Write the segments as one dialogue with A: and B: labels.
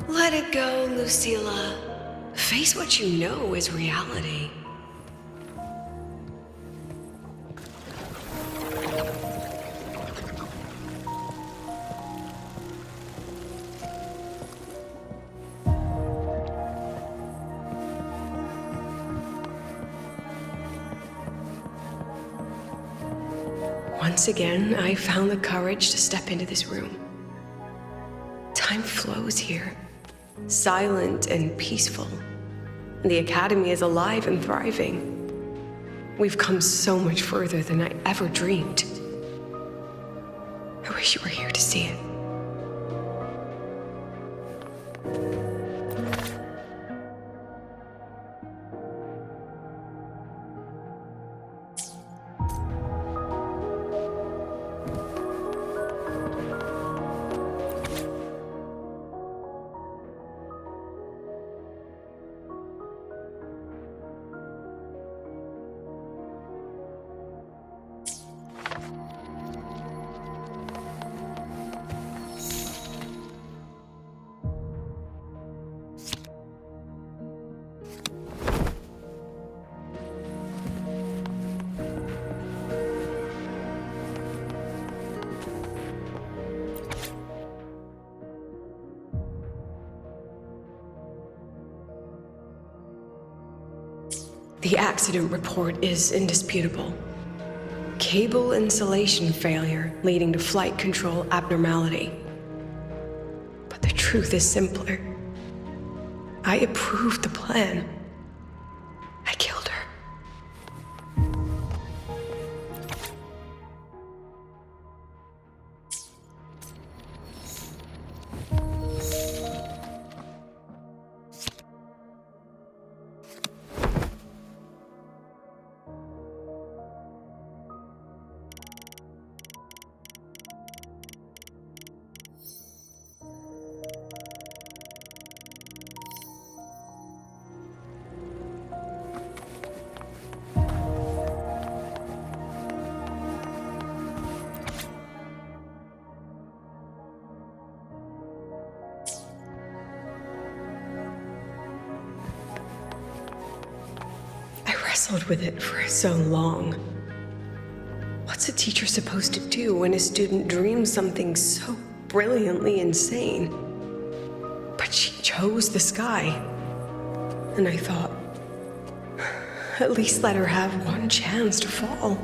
A: Let it go, Lucilla. Face what you know is reality. Once again, I found the courage to step into this room. Time flows here, silent and peaceful. The Academy is alive and thriving. We've come so much further than I ever dreamed. I wish you were here to see it. The accident report is indisputable. Cable insulation failure leading to flight control abnormality. But the truth is simpler. I approved the plan. I killed her. Wrestled with it for so long. What's a teacher supposed to do when a student dreams something so brilliantly insane? But she chose the sky. And I thought, at least let her have one chance to fall.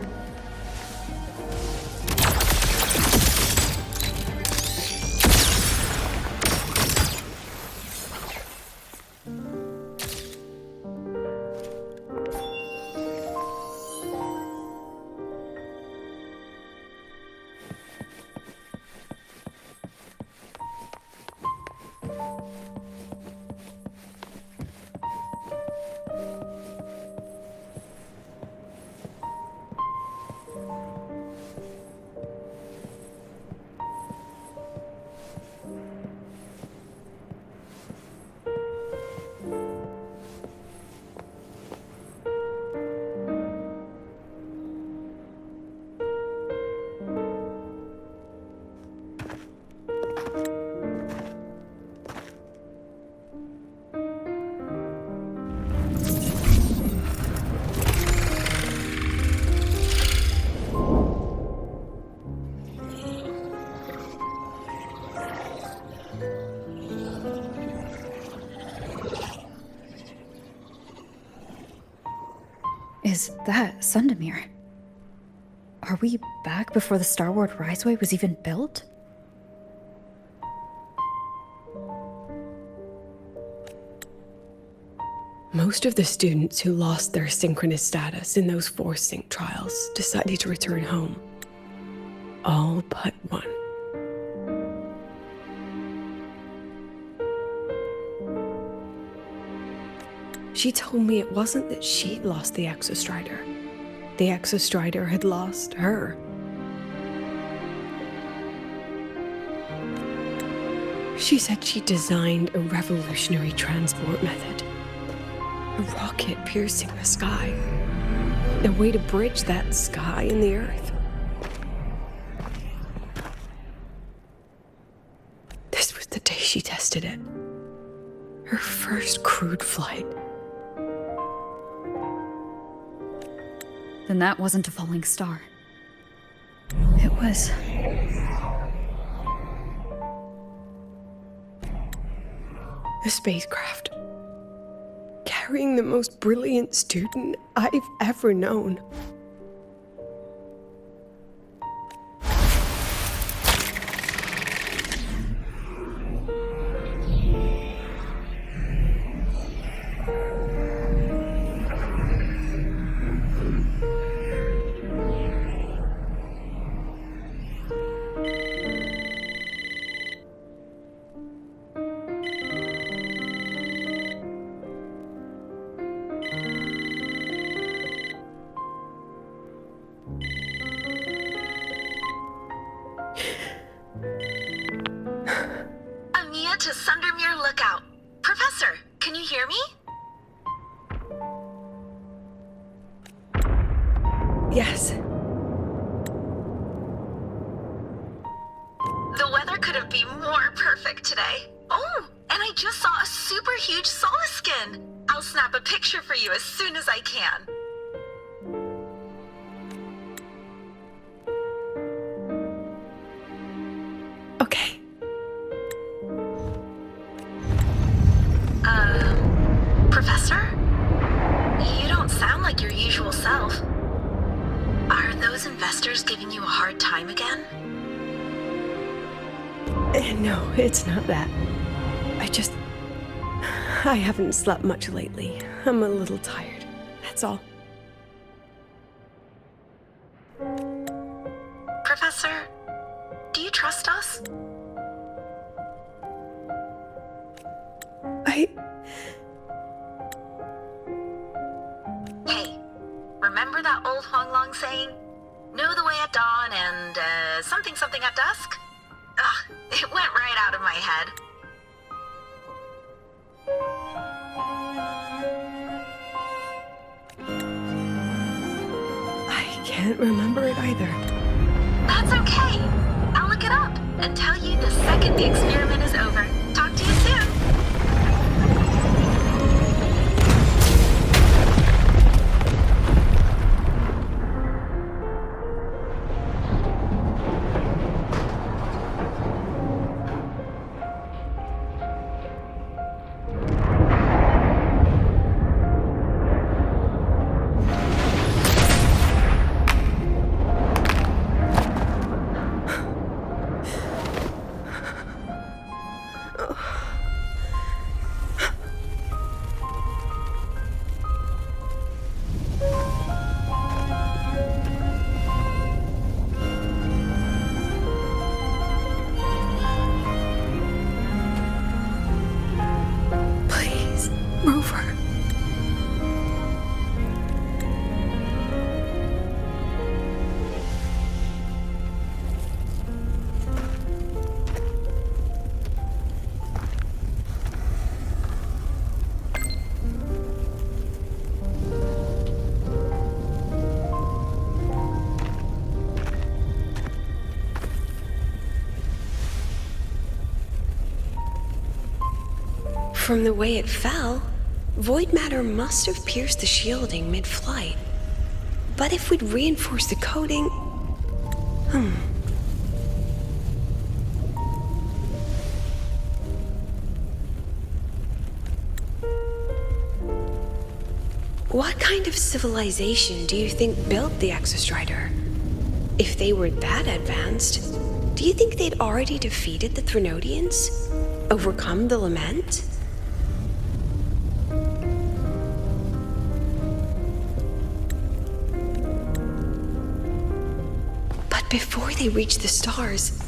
B: Is that Sundamir? Are we back before the Starward Riseway was even built?
A: Most of the students who lost their synchronous status in those force sync trials decided to return home. All but one. She told me it wasn't that she'd lost the Exostrider. The Exostrider had lost her. She said she designed a revolutionary transport method. A rocket piercing the sky. A way to bridge that sky and the earth. This was the day she tested it. Her first crewed flight.
B: Then that wasn't a falling star. It was...
A: a spacecraft. Carrying the most brilliant student I've ever known.
C: Amiya to Sundermere Lookout. Professor, can you hear me?
A: Yes.
C: The weather couldn't be more perfect today. Oh, and I just saw a super huge Solaskin. I'll snap a picture for you as soon as I can.
A: Okay.
C: Professor? You don't sound like your usual self. Are those investors giving you a hard time again?
A: No, it's not that. I haven't slept much lately. I'm a little tired. That's all.
C: Professor, do you trust us? Hey, remember that old Huanglong saying? Know the way at dawn and, something something at dusk? Ugh, it went right out of my head.
A: I can't remember it either.
C: That's okay. I'll look it up and tell you the second the experiment is over. Talk to you soon.
A: From the way it fell, void matter must have pierced the shielding mid-flight. But if we'd reinforced the coating... What kind of civilization do you think built the Exostrider? If they were that advanced, do you think they'd already defeated the Threnodians? Overcome the Lament? But before they reached the stars,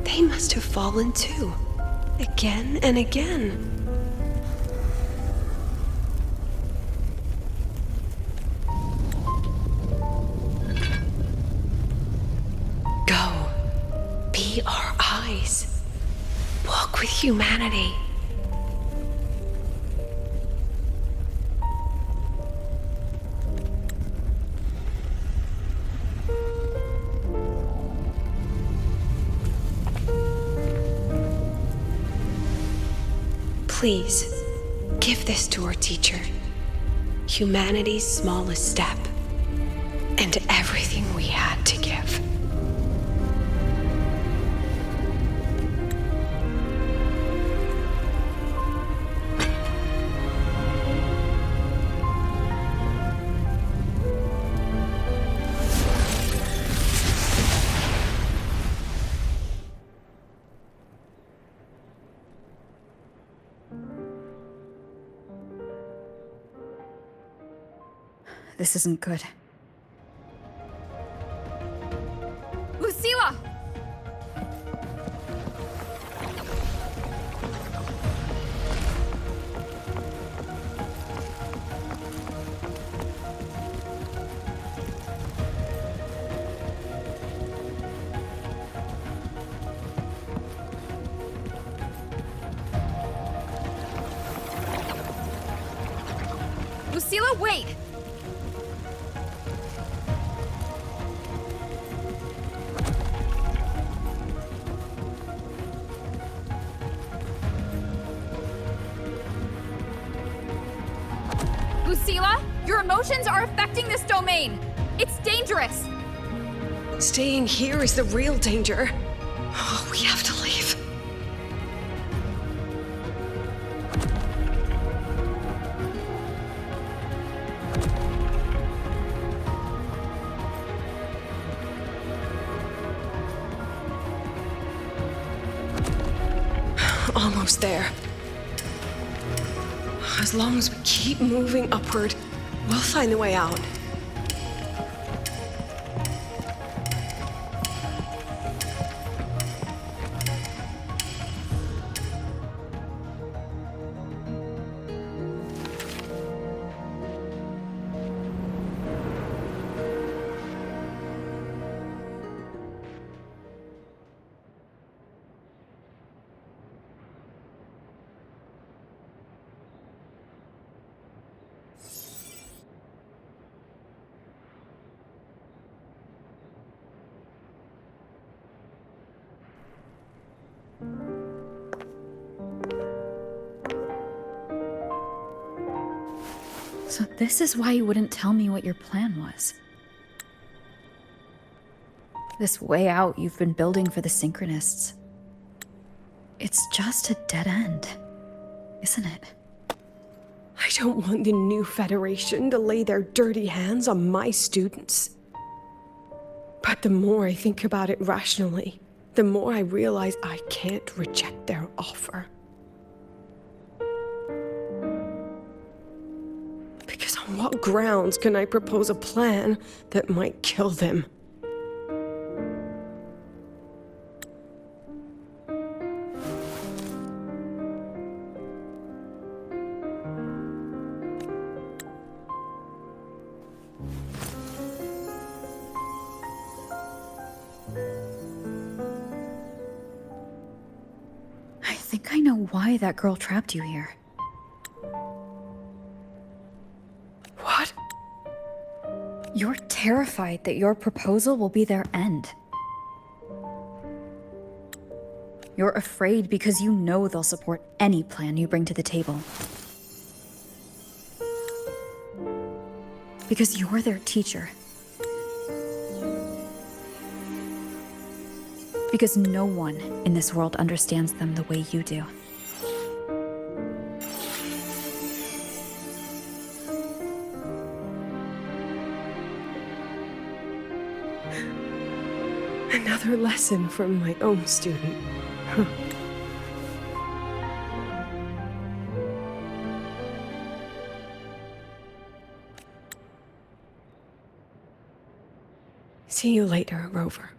A: they must have fallen too. Again and again. Go. Be our eyes. Walk with humanity. Please. Give this to our teacher. Humanity's smallest step. And everything we had to give.
B: This isn't good. Lucilla! Lucilla, wait! Lucilla, your emotions are affecting this domain. It's dangerous.
A: Staying here is the real danger. Oh, we have to leave. Almost there. As long as we keep moving upward, we'll find the way out.
B: So this is why you wouldn't tell me what your plan was. This way out you've been building for the Synchronists. It's just a dead end, isn't it?
A: I don't want the new Federation to lay their dirty hands on my students. But the more I think about it rationally, the more I realize I can't reject their offer. Because on what grounds can I propose a plan that might kill them?
B: I think I know why that girl trapped you here.
A: What?
B: You're terrified that your proposal will be their end. You're afraid because you know they'll support any plan you bring to the table. Because you're their teacher. Because no one in this world understands them the way you do.
A: Another lesson from my own student. Huh. See you later, Rover.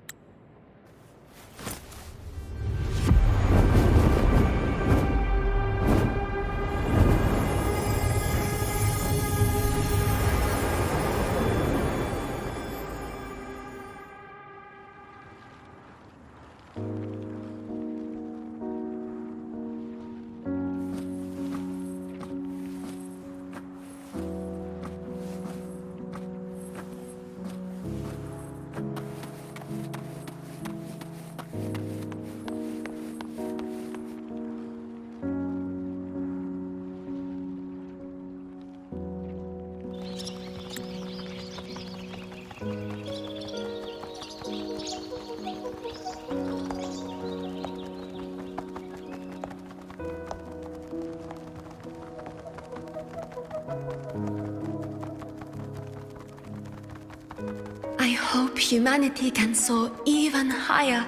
D: I hope humanity can soar even higher.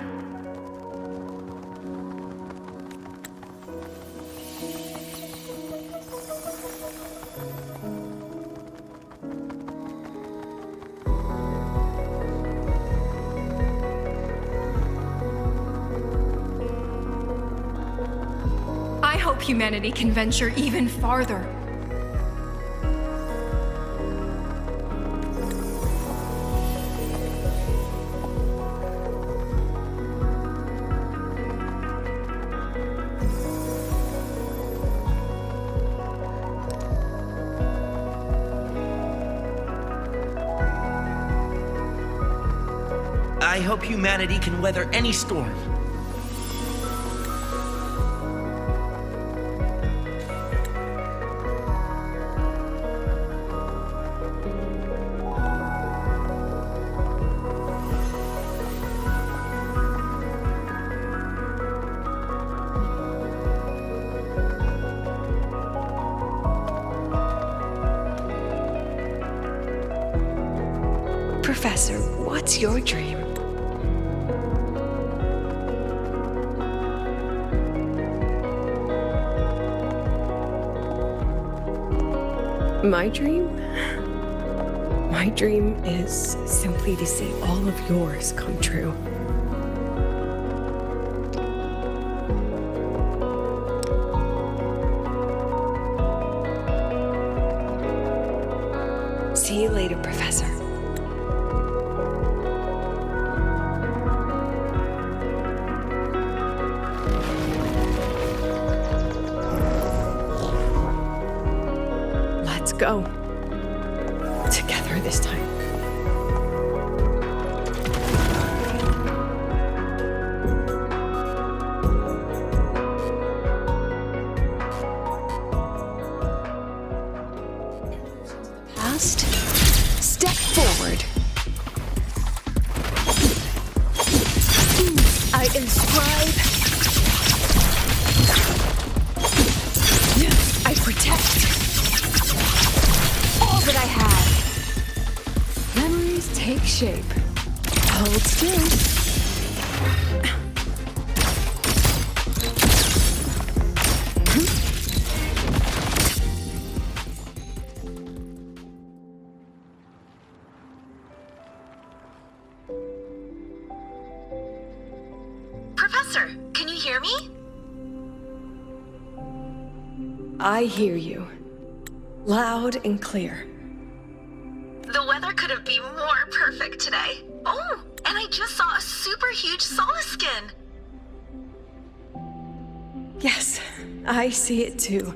D: I hope humanity can venture even farther.
E: I hope humanity can weather any storm.
A: Professor, what's your dream? My dream? My dream is simply to see all of yours come true. See you later, Professor. Let's go. Together this time. Past, step forward. I inscribe. I protect. All that I have. Memories take shape. Hold still.
C: Professor, can you hear me?
A: I hear you. Loud and clear.
C: The weather couldn't be more perfect today. Oh, and I just saw a super huge Solaskin.
A: Yes, I see it too.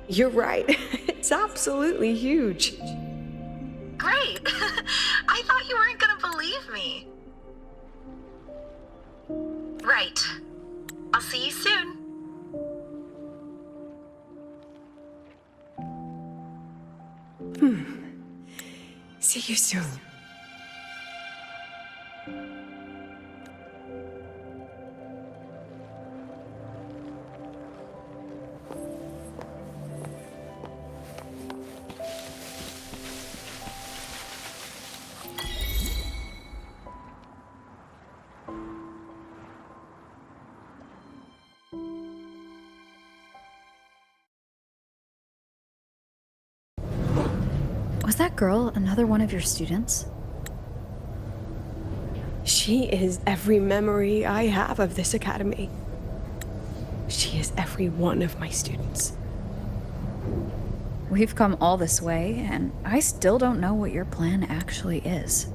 A: You're right. It's absolutely huge.
C: Great. I thought you weren't gonna believe me. Right. I'll see you soon.
A: See you soon.
B: Was that girl another one of your students?
A: She is every memory I have of this academy. She is every one of my students.
B: We've come all this way, and I still don't know what your plan actually is.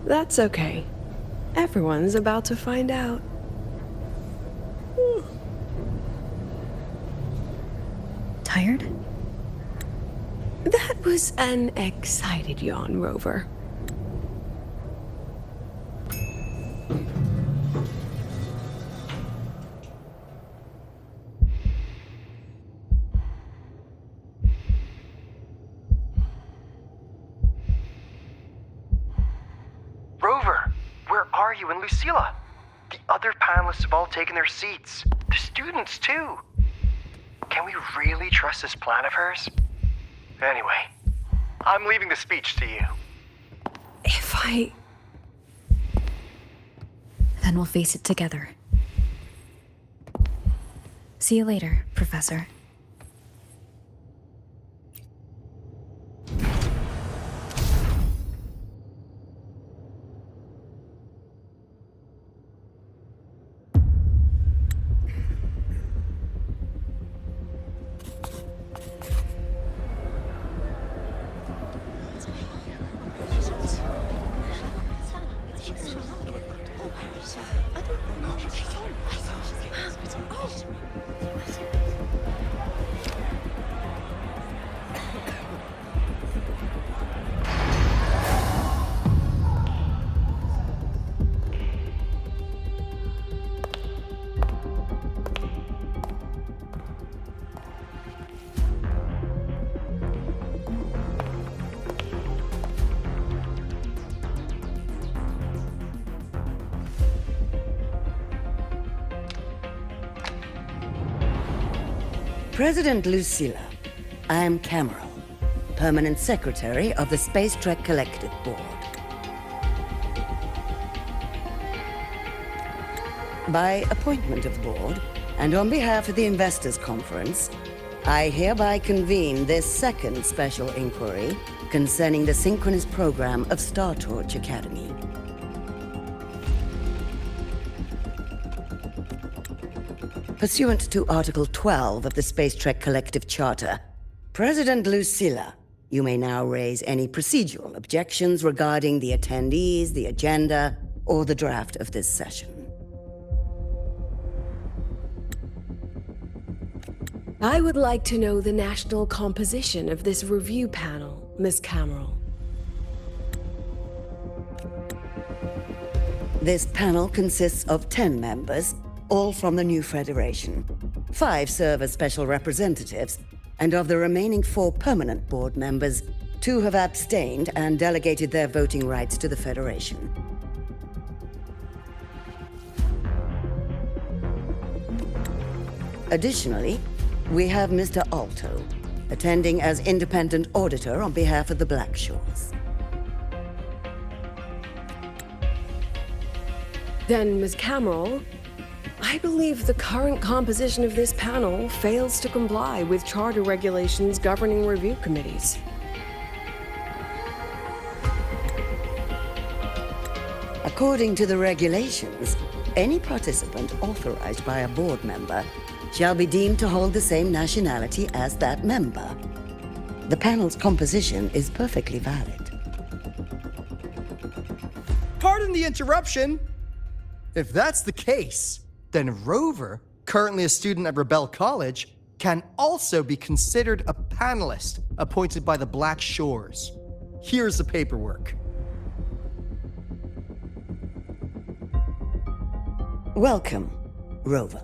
A: That's okay. Everyone's about to find out.
B: Tired?
A: That was an excited yawn, Rover.
E: Rover,
F: are you and Lucilla? The other panelists have all taken their seats. The students, too. Can we really trust this plan of hers? Anyway, I'm leaving the speech to you.
B: Then we'll face it together. See you later, Professor.
G: President Lucilla, I am Cameron, Permanent Secretary of the Space Trek Collective Board. By appointment of the board, and on behalf of the Investors Conference, I hereby convene this second special inquiry concerning the synchronous program of Star Torch Academy. Pursuant to Article 12 of the Space Trek Collective Charter, President Lucilla, you may now raise any procedural objections regarding the attendees, the agenda, or the draft of this session.
A: I would like to know the national composition of this review panel, Miss Cameron.
G: This panel consists of 10 members, all from the new Federation. 5 serve as special representatives, and of the remaining 4 permanent board members, 2 have abstained and delegated their voting rights to the Federation. Additionally, we have Mr. Alto, attending as independent auditor on behalf of the Blackshores.
A: Then, Ms. Cameron, I believe the current composition of this panel fails to comply with charter regulations governing review committees.
G: According to the regulations, any participant authorized by a board member shall be deemed to hold the same nationality as that member. The panel's composition is perfectly valid.
H: Pardon the interruption. If that's the case, then Rover, currently a student at Rebel College, can also be considered a panelist appointed by the Black Shores. Here's the paperwork.
G: Welcome, Rover.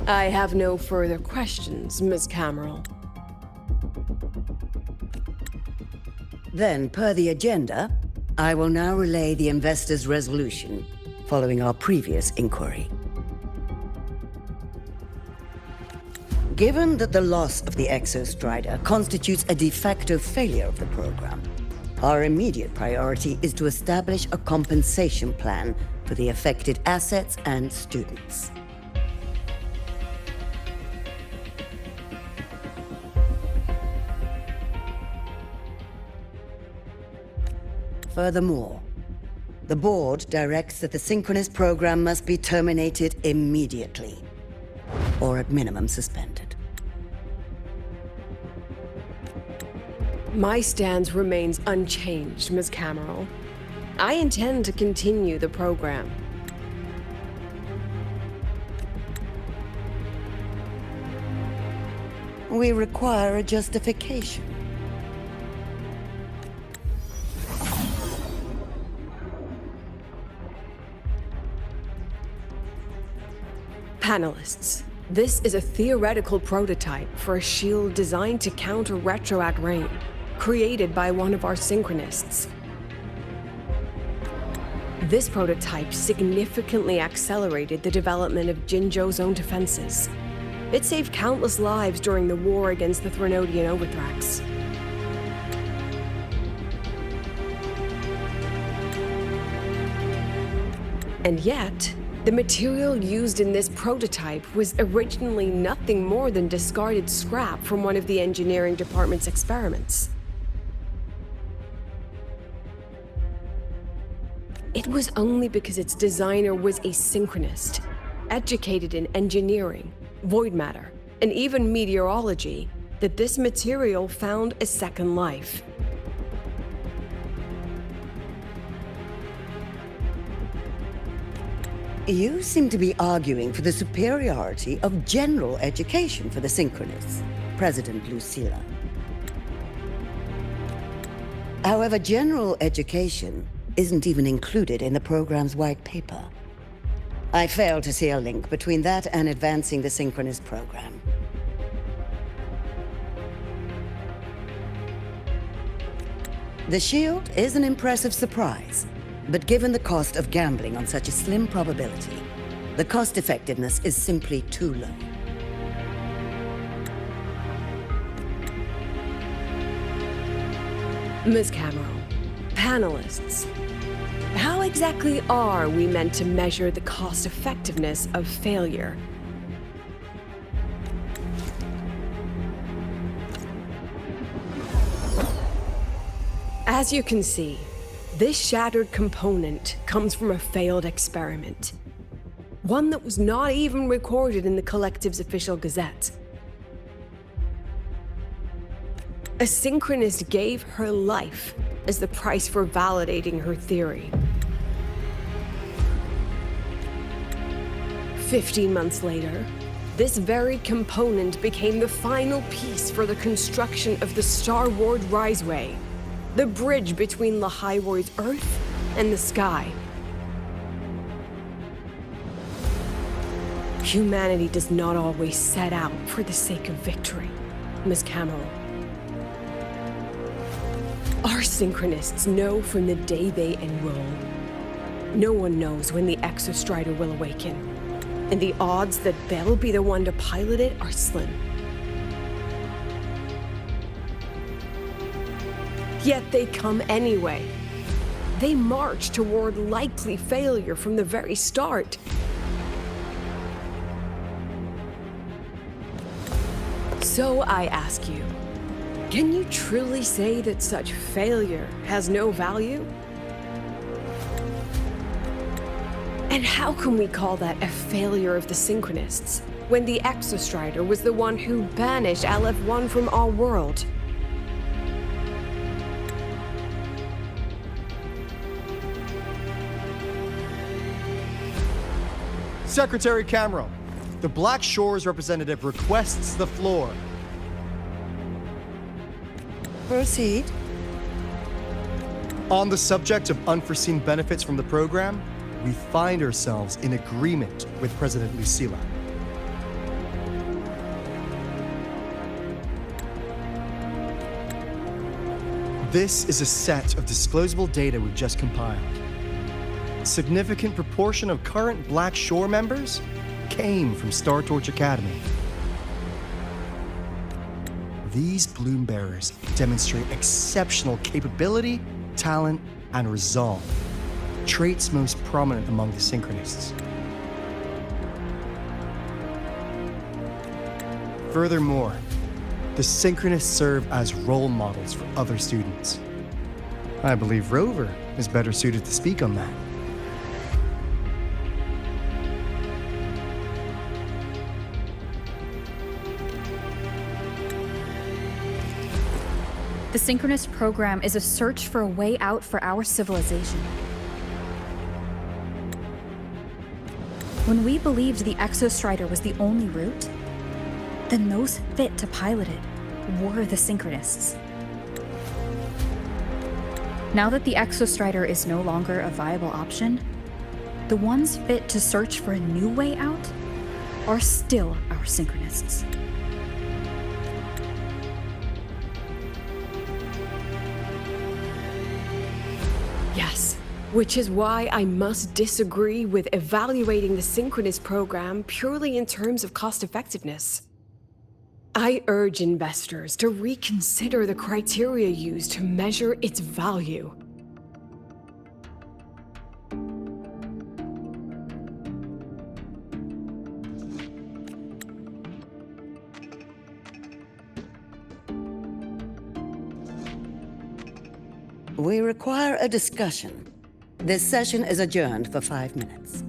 A: I have no further questions, Ms. Cameron.
G: Then, per the agenda, I will now relay the investors' resolution following our previous inquiry. Given that the loss of the Exostrider constitutes a de facto failure of the program, our immediate priority is to establish a compensation plan for the affected assets and students. Furthermore, the board directs that the synchronous program must be terminated immediately, or at minimum suspended.
A: My stance remains unchanged, Ms. Cameron. I intend to continue the program.
G: We require a justification.
A: Panelists, this is a theoretical prototype for a shield designed to counter retroact rain. created by one of our synchronists. This prototype significantly accelerated the development of Jinzhou's own defenses. It saved countless lives during the war against the Threnodian Overthrax. And yet, the material used in this prototype was originally nothing more than discarded scrap from one of the engineering department's experiments. It was only because its designer was a synchronist, educated in engineering, void matter, and even meteorology, that this material found a second life.
G: You seem to be arguing for the superiority of general education for the Synchronists, President Lucilla. However, general education isn't even included in the program's white paper. I fail to see a link between that and advancing the Synchronist program. The shield is an impressive surprise, but given the cost of gambling on such a slim probability, the cost-effectiveness is simply too low.
A: Ms. Camero, panelists, how exactly are we meant to measure the cost-effectiveness of failure? As you can see, this shattered component comes from a failed experiment. One that was not even recorded in the Collective's official gazette. A synchronist gave her life as the price for validating her theory. 15 months later, this very component became the final piece for the construction of the Star Ward Riseway, the bridge between Lahaiwar's Earth and the sky. Humanity does not always set out for the sake of victory, Ms. Camero. Our synchronists know from the day they enroll. No one knows when the Exostrider will awaken, and the odds that they'll be the one to pilot it are slim. Yet they come anyway. They march toward likely failure from the very start. So I ask you, can you truly say that such failure has no value? And how can we call that a failure of the Synchronists, when the Exostrider was the one who banished LF1 from our world?
H: Secretary Camero, the Black Shores representative requests the floor.
G: Proceed.
H: On the subject of unforeseen benefits from the program, we find ourselves in agreement with President Lucilla. This is a set of disclosable data we've just compiled. A significant proportion of current Black Shore members came from Star Torch Academy. These Bloom Bearers demonstrate exceptional capability, talent, and resolve, traits most prominent among the Synchronists. Furthermore, the Synchronists serve as role models for other students. I believe Rover is better suited to speak on that.
B: The Synchronist program is a search for a way out for our civilization. When we believed the Exostrider was the only route, then those fit to pilot it were the Synchronists. Now that the Exostrider is no longer a viable option, the ones fit to search for a new way out are still our Synchronists.
A: Which is why I must disagree with evaluating the synchronous program purely in terms of cost effectiveness. I urge investors to reconsider the criteria used to measure its value.
G: We require a discussion. This session is adjourned for 5 minutes.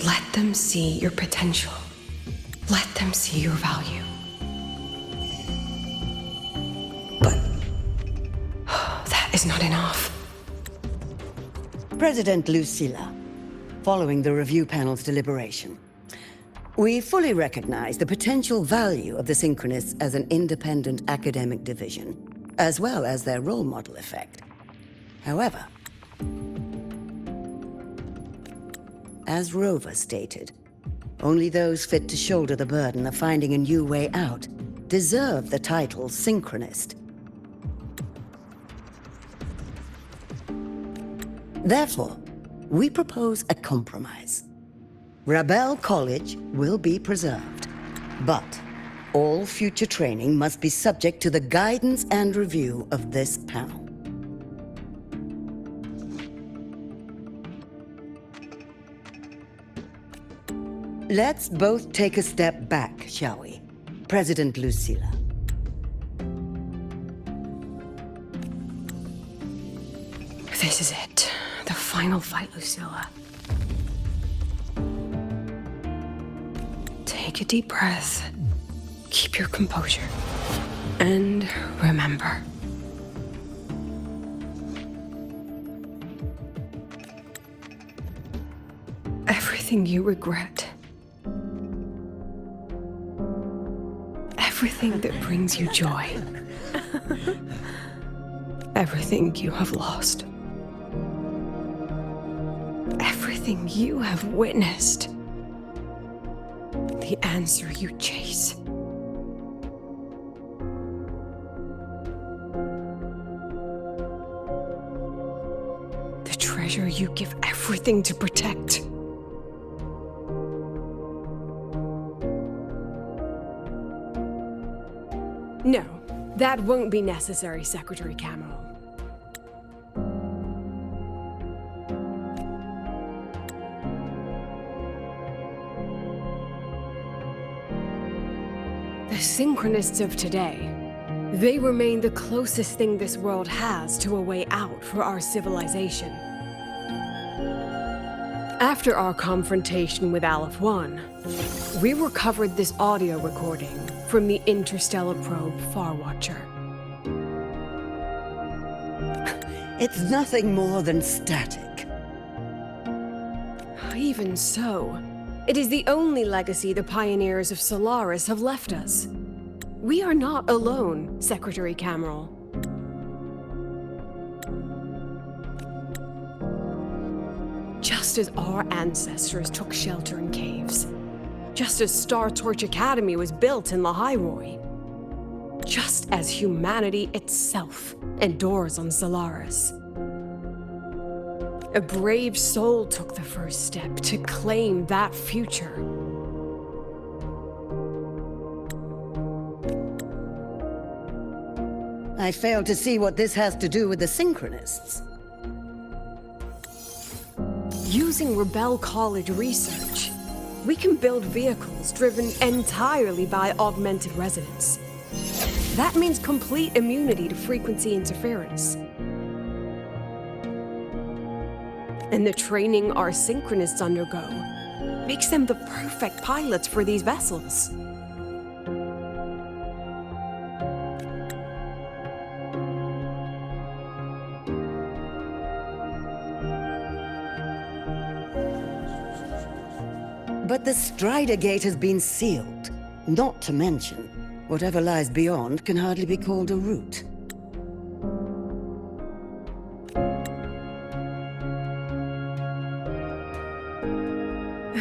A: Let them see your potential. Let them see your value. But that is not enough.
G: President Lucilla, following the review panel's deliberation, we fully recognize the potential value of the Synchronists as an independent academic division, as well as their role model effect. However, as Rover stated, only those fit to shoulder the burden of finding a new way out deserve the title Synchronist. Therefore, we propose a compromise. Rebel College will be preserved, but all future training must be subject to the guidance and review of this panel. Let's both take a step back, shall we? President Lucilla.
A: This is it. The final fight, Lucilla. Take a deep breath. Keep your composure. And remember. Everything you regret. Everything that brings you joy. Everything you have lost. Everything you have witnessed. The answer you chase. The treasure you give everything to protect. No, that won't be necessary, Secretary Camo. The Synchronists of today, they remain the closest thing this world has to a way out for our civilization. After our confrontation with Aleph 1, we recovered this audio recording from the interstellar probe Farwatcher.
G: It's nothing more than static.
A: Even so, it is the only legacy the pioneers of Solaris have left us. We are not alone, Secretary Cameron. Just as our ancestors took shelter in caves, just as Star Torch Academy was built in Lahairoi, just as humanity itself endures on Solaris. A brave soul took the first step to claim that future.
G: I fail to see what this has to do with the Synchronists.
A: Using Rebel College research, we can build vehicles driven entirely by augmented resonance. That means complete immunity to frequency interference. And the training our Synchronists undergo makes them the perfect pilots for these vessels.
G: But the Strider Gate has been sealed. Not to mention, Whatever lies beyond can hardly be called a route.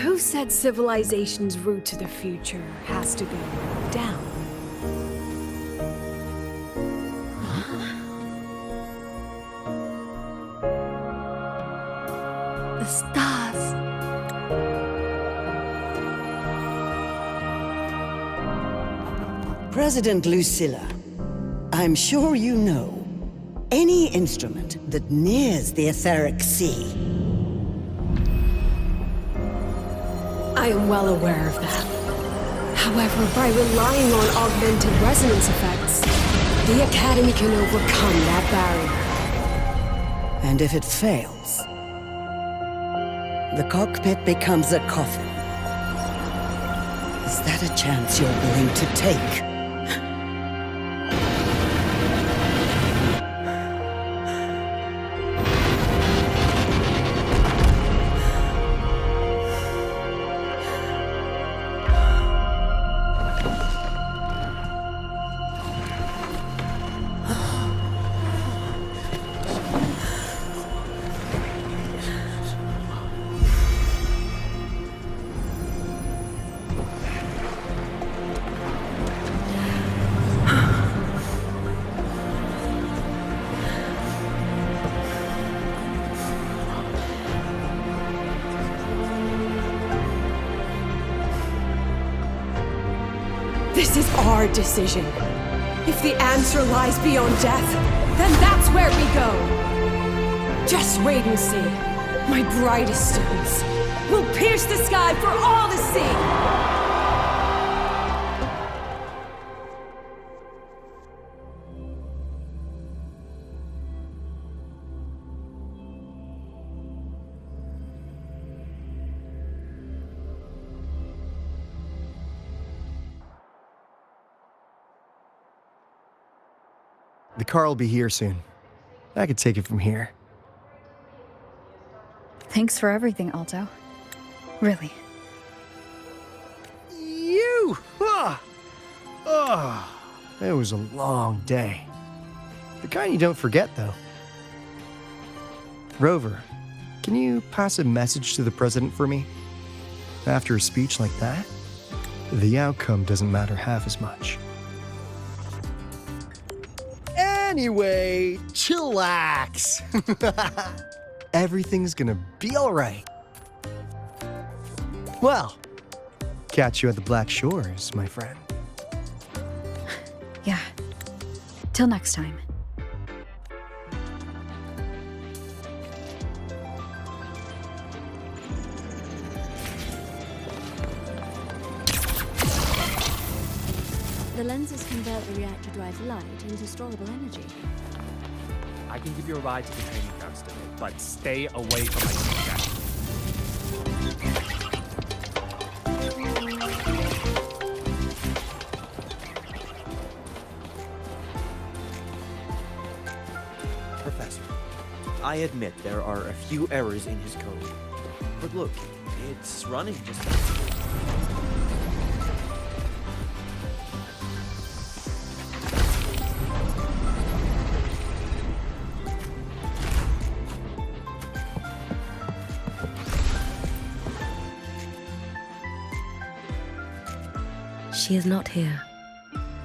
A: Who said civilization's route to the future has to go down?
D: The stars.
G: President Lucilla, I'm sure you know, any instrument that nears the etheric sea.
A: I am well aware of that. However, by relying on augmented resonance effects, the Academy can overcome that barrier.
G: And if it fails, the cockpit becomes a coffin. Is that a chance you're willing to take?
A: This is our decision. If the answer lies beyond death, then that's where we go. Just wait and see. My brightest students will pierce the sky for all to see.
H: The car will be here soon. I could take it from here.
B: Thanks for everything, Alto. Really.
H: You! It was a long day. The kind you don't forget, though. Rover, can you pass a message to the president for me? After a speech like that, the outcome doesn't matter half as much. Anyway, chillax. Everything's gonna be all right. Well, catch you at the Black Shores, my friend.
B: Yeah. Till next time.
I: The lenses convert the reactor drive light into storable energy.
J: I can give you a ride to the training ground still, but stay away from my jacket.
E: Professor, I admit there are a few errors in his code. But look, it's running just fine.
K: She is not here.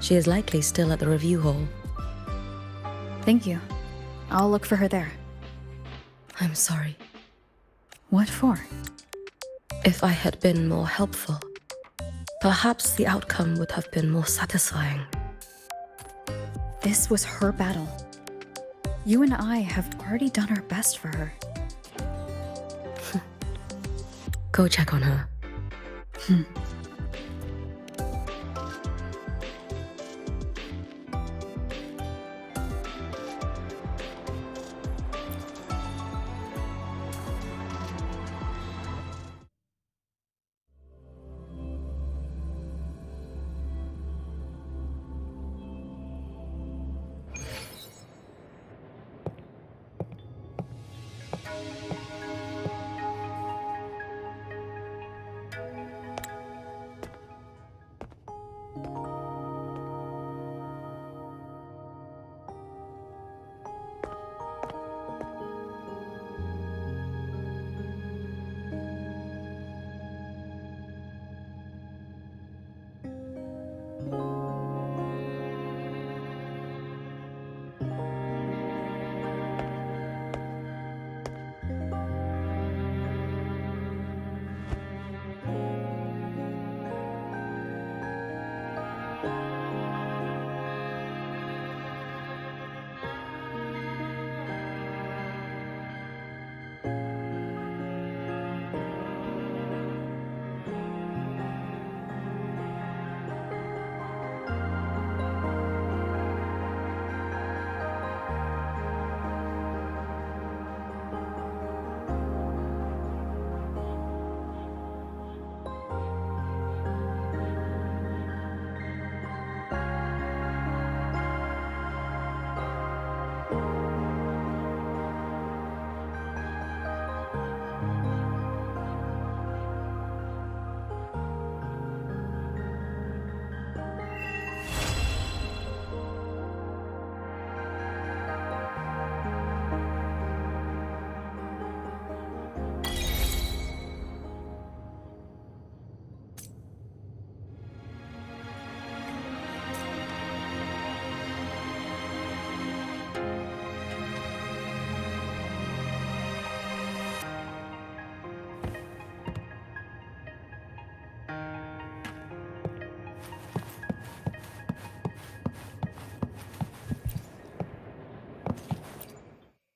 K: She is likely still at the review hall.
B: Thank you. I'll look for her there.
K: I'm sorry.
B: What for?
K: If I had been more helpful, perhaps the outcome would have been more satisfying.
B: This was her battle. You and I have already done our best for her.
K: Go check on her.